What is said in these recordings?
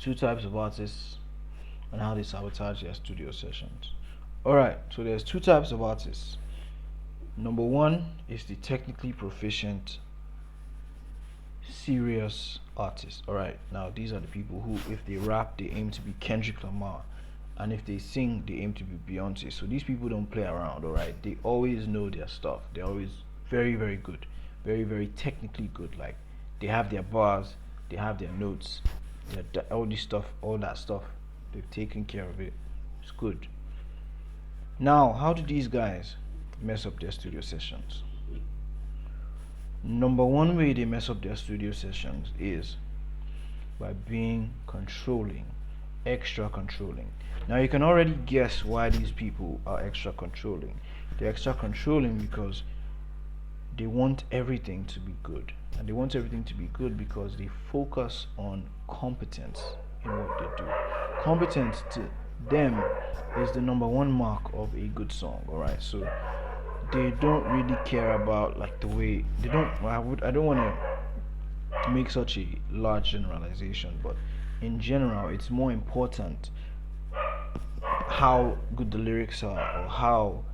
two types of artists and how they sabotage their studio sessions. Alright, so there's two types of artists. Number one is the technically proficient, serious artist. Alright, now these are the people who, if they rap, they aim to be Kendrick Lamar, and if they sing, they aim to be Beyonce. So these people don't play around. Alright, they always know their stuff. They're always very, very good, very, very technically good. Like they have their bars, they have their notes, all this stuff, all that stuff. They've taken care of it. It's good. Now, how do these guys mess up their studio sessions? Number one way they mess up their studio sessions is by being controlling, extra controlling. Now you can already guess why these people are extra controlling. They're extra controlling because they want everything to be good. And they want everything to be good because they focus on competence in what they do. Competence to them is the number one mark of a good song, alright? So they don't really care about like the way they don't I don't want to make such a large generalization, but in general it's more important how good the lyrics are or how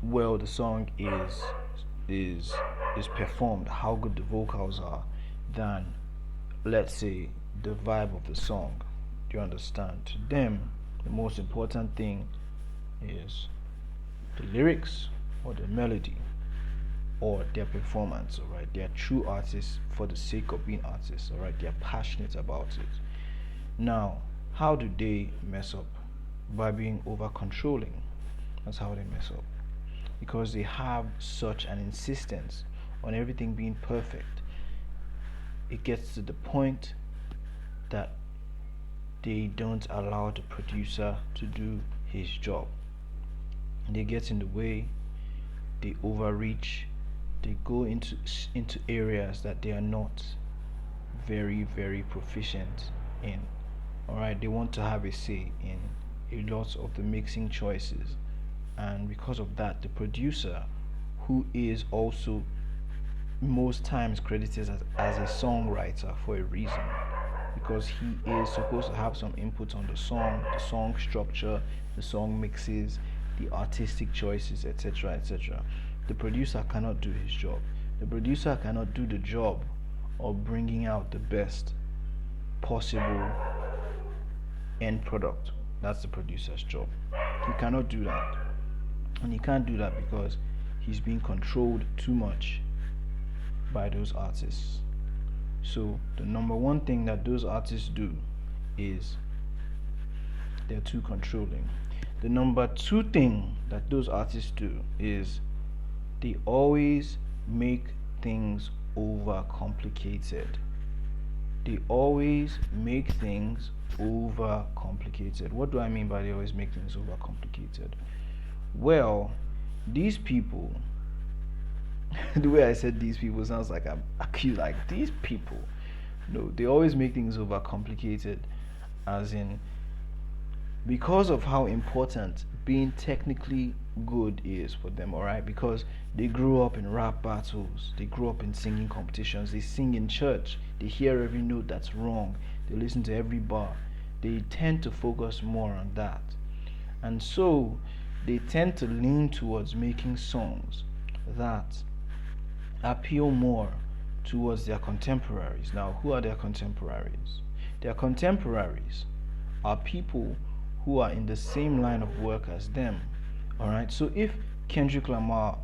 well the song is is performed, how good the vocals are, than, let's say, the vibe of the song. Do you understand? To them the most important thing is the lyrics or the melody or their performance. Alright, they are true artists for the sake of being artists. Alright, they are passionate about it. Now, how do they mess up? By being over controlling. That's how they mess up, because they have such an insistence on everything being perfect. It gets to the point that they don't allow the producer to do his job. They get in the way, they overreach, they go into areas that they are not very, very proficient in. Alright, they want to have a say in a lot of the mixing choices, and because of that, the producer, who is also most times credited as a songwriter for a reason, because he is supposed to have some input on the song structure, the song mixes, the artistic choices, etc., etc. The producer cannot do his job. The producer cannot do the job of bringing out the best possible end product. That's the producer's job. He cannot do that. And he can't do that because he's being controlled too much by those artists. So the number one thing that those artists do is they're too controlling. The number two thing that those artists do is they always make things over complicated. They always make things over complicated. What do I mean by they always make things over complicated? Well, these people, the way I said these people sounds like I'm accused, like these people. No, they always make things over complicated, as in, because of how important being technically good is for them, alright? Because they grew up in rap battles, they grew up in singing competitions, they sing in church, they hear every note that's wrong, they listen to every bar. They tend to focus more on that. And so they tend to lean towards making songs that appeal more towards their contemporaries. Now, who are their contemporaries? Their contemporaries are people who are in the same line of work as them. Alright, so if Kendrick Lamar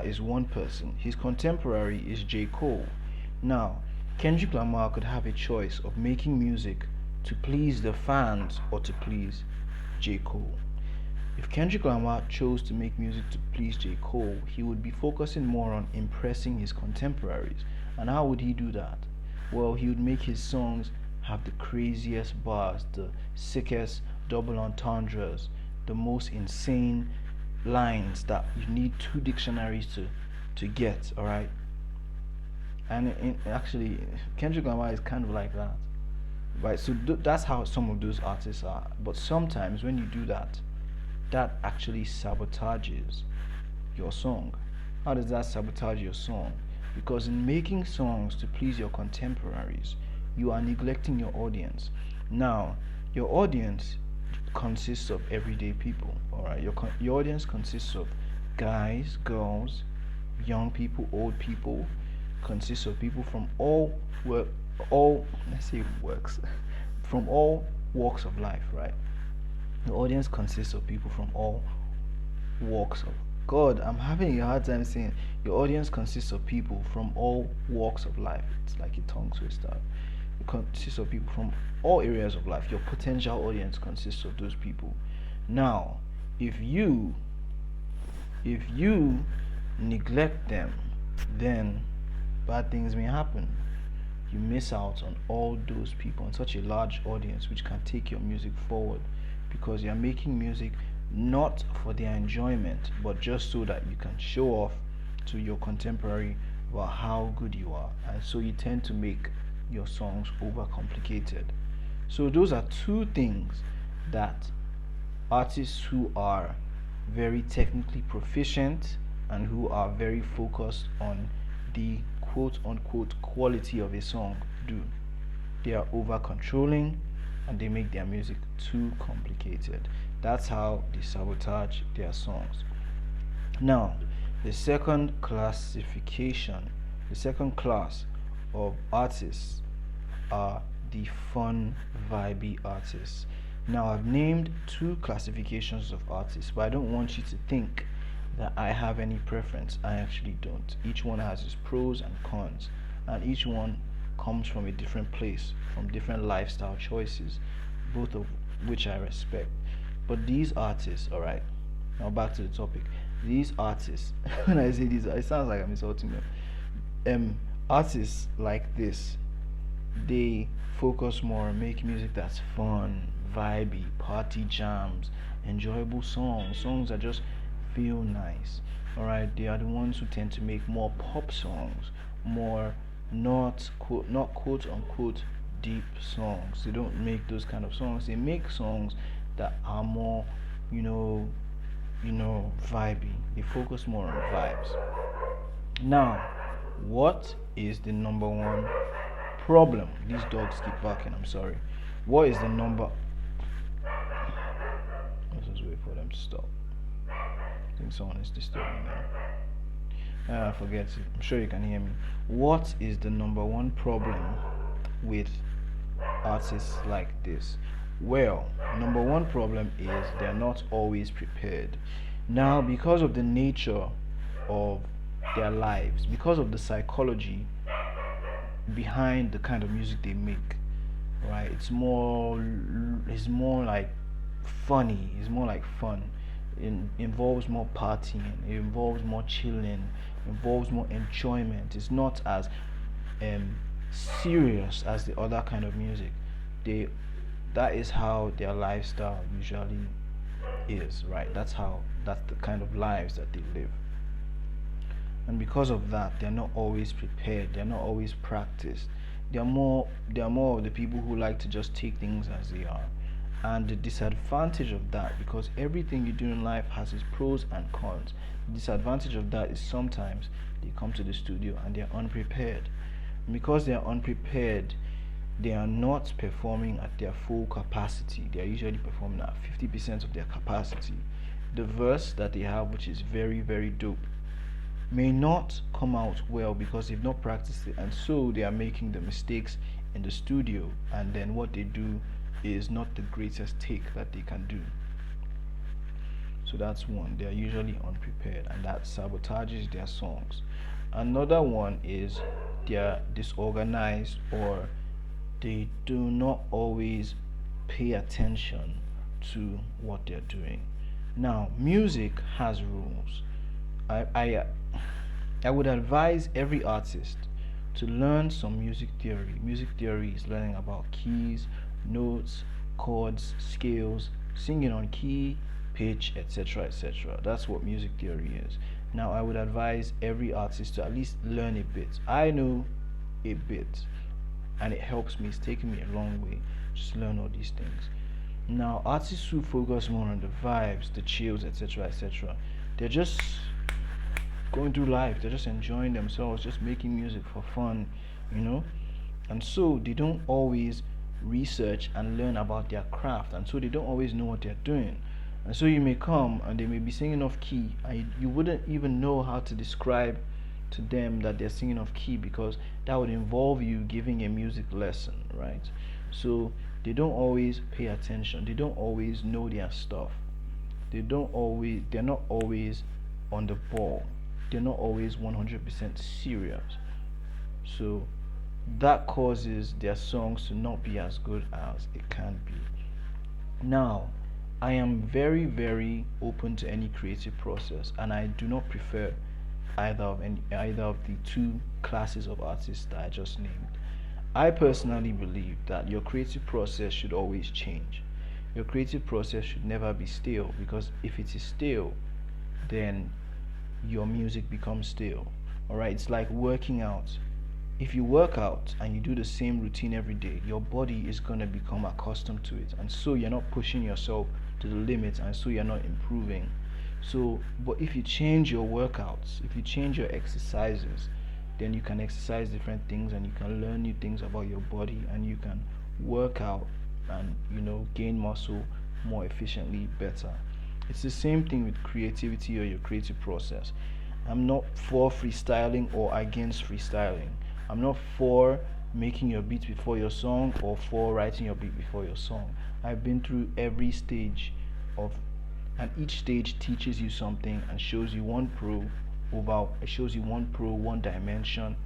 is one person, his contemporary is J. Cole. Now, Kendrick Lamar could have a choice of making music to please the fans or to please J. Cole. If Kendrick Lamar chose to make music to please J. Cole, he would be focusing more on impressing his contemporaries. And how would he do that? Well, he would make his songs have the craziest bars, the sickest double entendres, the most insane lines that you need two dictionaries to get, alright? And actually, Kendrick Lamar is kind of like that, right? So that's how some of those artists are. But sometimes when you do that, that actually sabotages your song. How does that sabotage your song? Because in making songs to please your contemporaries, you are neglecting your audience. Now, your audience consists of everyday people. All right, your audience consists of guys, girls, young people, old people, consists of people from all let's say works, from all walks of life, right? The audience consists of people from all walks of God. I'm having a hard time saying your audience consists of people from all walks of life. It's like a tongue twister. It consists of people from all areas of life. Your potential audience consists of those people. Now, if you if you neglect them, then bad things may happen. You miss out on all those people, on such a large audience which can take your music forward, because you're making music not for their enjoyment but just so that you can show off to your contemporary about how good you are, and so you tend to make your songs overcomplicated. So those are two things that artists who are very technically proficient and who are very focused on the quote unquote quality of a song do. They are over controlling and they make their music too complicated. That's how they sabotage their songs. Now, the second classification, the second class of artists are the fun, vibey artists. Now, I've named two classifications of artists, but I don't want you to think that I have any preference. I actually don't. Each one has its pros and cons, and each one comes from a different place, from different lifestyle choices, both of which I respect. But these artists, alright, now back to the topic. These artists, when I say these, it sounds like I'm insulting them. Artists like this, they focus more on making music that's fun, vibey, party jams, enjoyable songs that just feel nice. Alright, they are the ones who tend to make more pop songs, more not quote unquote deep songs. They don't make those kind of songs. They make songs that are more, you know, vibey. They focus more on vibes. Now, what is the number one problem? These dogs keep barking, I'm sorry. What is the number Let's just wait for them to stop. I think someone is disturbing them. Forget it. I'm sure you can hear me. What is the number one problem with artists like this? Well, number one problem is they're not always prepared. Now, because of the nature of their lives, because of the psychology behind the kind of music they make, right? It's more like funny. It's more like fun. It involves more partying. It involves more chilling. It involves more enjoyment. It's not as um, serious as the other kind of music. They that is how their lifestyle usually is, right? That's the kind of lives that they live. And because of that, they're not always prepared, they're not always practiced. They're more of the people who like to just take things as they are. And the disadvantage of that, because everything you do in life has its pros and cons, the disadvantage of that is sometimes they come to the studio and they're unprepared. And because they are unprepared, they are not performing at their full capacity. They are usually performing at 50% of their capacity. The verse that they have, which is very, very dope, may not come out well because they've not practiced it, and so they are making the mistakes in the studio, and then what they do is not the greatest take that they can do. So that's one. They are usually unprepared, and that sabotages their songs. Another one is they are disorganized, or they do not always pay attention to what they're doing. Now, music has rules. I would advise every artist to learn some music theory. Music theory is learning about keys, notes, chords, scales, singing on key, pitch, etc. etc. That's what music theory is. Now, I would advise every artist to at least learn a bit. I know a bit, and it helps me. It's taken me a long way just to learn all these things. Now, artists who focus more on the vibes, the chills, etc., etc., they're just going through life. They're just enjoying themselves, just making music for fun, you know. And so they don't always research and learn about their craft, and so they don't always know what they're doing. And so you may come and they may be singing off key, and you wouldn't even know how to describe to them that they're singing off key, because that would involve you giving a music lesson, right? So they don't always pay attention, they don't always know their stuff, they're not always on the ball, they're not always 100% serious. So that causes their songs to not be as good as it can be. Now, I am very, very open to any creative process, and I do not prefer either of the two classes of artists that I just named. I personally believe that your creative process should always change. Your creative process should never be stale, because if it is stale, then your music becomes stale. Alright, it's like working out. If you work out and you do the same routine every day, your body is going to become accustomed to it, and so you're not pushing yourself to the limit, and so you're not improving. So, but if you change your workouts, if you change your exercises, then you can exercise different things, and you can learn new things about your body, and you can work out and gain muscle more efficiently, better. It's the same thing with creativity or your creative process. I'm not for freestyling or against freestyling. I'm not for making your beat before your song or for writing your beat before your song. I've been through every stage of, and each stage teaches you something and shows you one pro, one dimension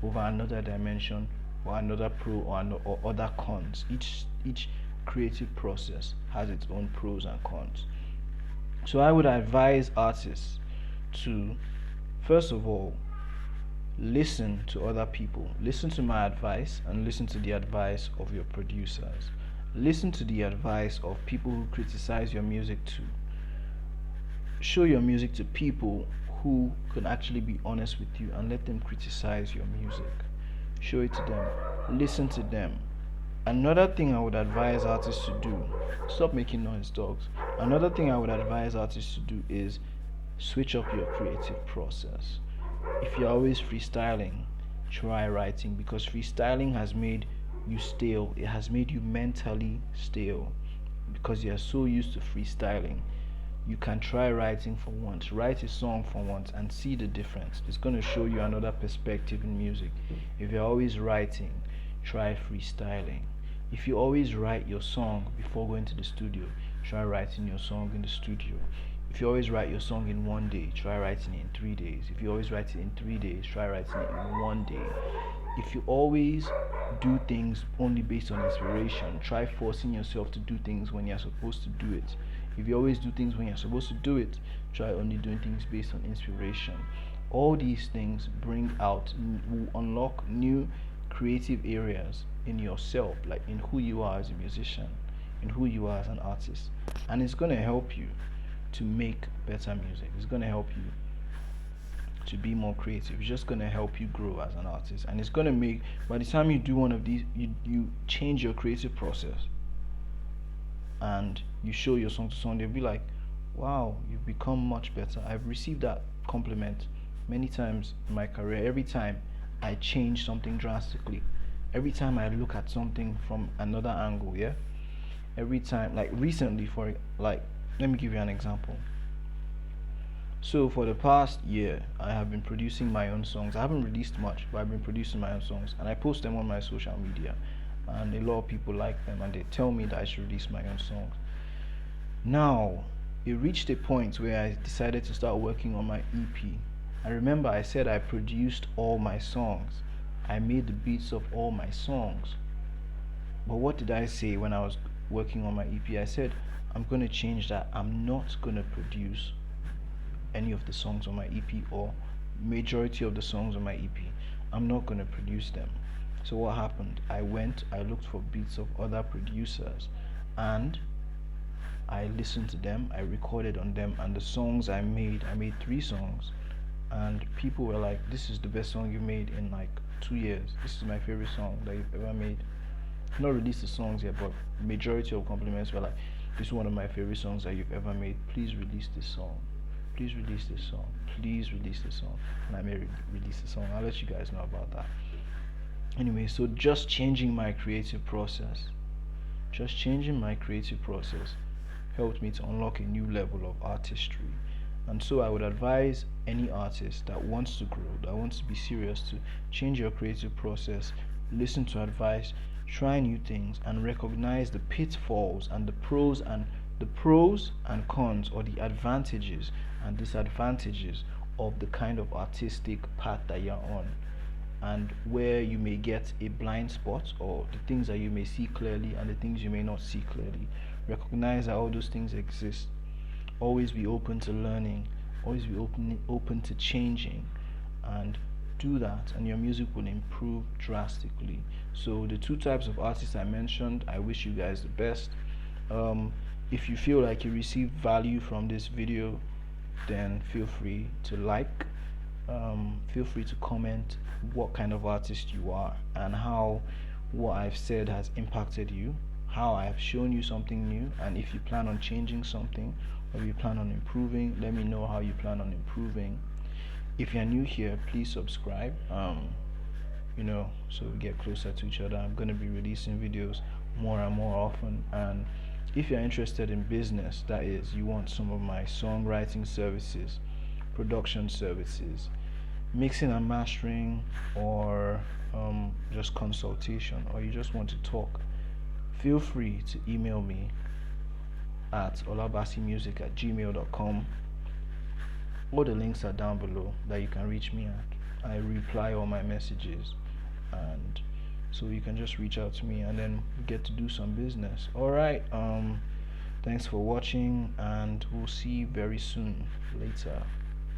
over another dimension, or another pro, or other cons. Each creative process has its own pros and cons. So I would advise artists to, first of all, listen to other people. Listen to my advice and listen to the advice of your producers. Listen to the advice of people who criticize your music too. Show your music to people who can actually be honest with you, and let them criticize your music. Show it to them. Listen to them. Another thing I would advise artists to do, stop making noise, dogs. Another thing I would advise artists to do is switch up your creative process. If you're always freestyling, try writing, because freestyling has made you stale. It has made you mentally stale because you're so used to freestyling. You can try writing for once. Write a song for once and see the difference. It's going to show you another perspective in music. If you're always writing, try freestyling. If you always write your song before going to the studio, try writing your song in the studio. If you always write your song in one day, try writing it in 3 days. If you always write it in 3 days, try writing it in one day. If you always do things only based on inspiration, try forcing yourself to do things when you're supposed to do it. If you always do things when you're supposed to do it, try only doing things based on inspiration. All these things will unlock new creative areas in yourself, like in who you are as a musician, in who you are as an artist. And it's going to help you to make better music. It's going to help you to be more creative. It's just going to help you grow as an artist. And it's going to make, by the time you do one of these, you change your creative process and you show your song to someone, they'll be like, wow, you've become much better. I've received that compliment many times in my career. Every time I change something drastically, every time I look at something from another angle, yeah, every time, like recently, let me give you an example. So for the past year, I have been producing my own songs. I haven't released much, but I've been producing my own songs, and I post them on my social media, and a lot of people like them, and they tell me that I should release my own songs. Now, it reached a point where I decided to start working on my EP. I remember I said I produced all my songs. I made the beats of all my songs. But what did I say when I was working on my EP? I said, I'm going to change that. I'm not going to produce any of the songs on my EP, or majority of the songs on my EP. I'm not going to produce them. So what happened? I looked for beats of other producers, and I listened to them, I recorded on them, and the songs I made 3 songs, and people were like, this is the best song you made in like 2 years. This is my favorite song that you've ever made. I've not released the songs yet, but majority of compliments were like, this is one of my favorite songs that you've ever made. Please release this song. Please release this song. Please release this song. And I may release the song. I'll let you guys know about that. Anyway, so just changing my creative process, just changing my creative process helped me to unlock a new level of artistry. And so I would advise any artist that wants to grow, that wants to be serious, to change your creative process, listen to advice, try new things, and recognize the pitfalls and the pros and cons, or the advantages and disadvantages of the kind of artistic path that you're on, and where you may get a blind spot, or the things that you may see clearly and the things you may not see clearly. Recognize that all those things exist. Always be open to learning, always be open to changing, and do that, and your music will improve drastically. So the two types of artists I mentioned, I wish you guys the best. If you feel like you received value from this video, then feel free to like, feel free to comment what kind of artist you are, and how what I've said has impacted you, how I have shown you something new, and if you plan on changing something, or you plan on improving, let me know how you plan on improving. If you're new here, please subscribe. So we get closer to each other. I'm going to be releasing videos more and more often. And if you're interested in business, that is, you want some of my songwriting services, production services, mixing and mastering, or just consultation, or you just want to talk, feel free to email me at olabasimusic@gmail.com. All the links are down below that you can reach me at. I reply all my messages, and so you can just reach out to me, and then we get to do some business. All right. Thanks for watching, and we'll see you very soon. Later.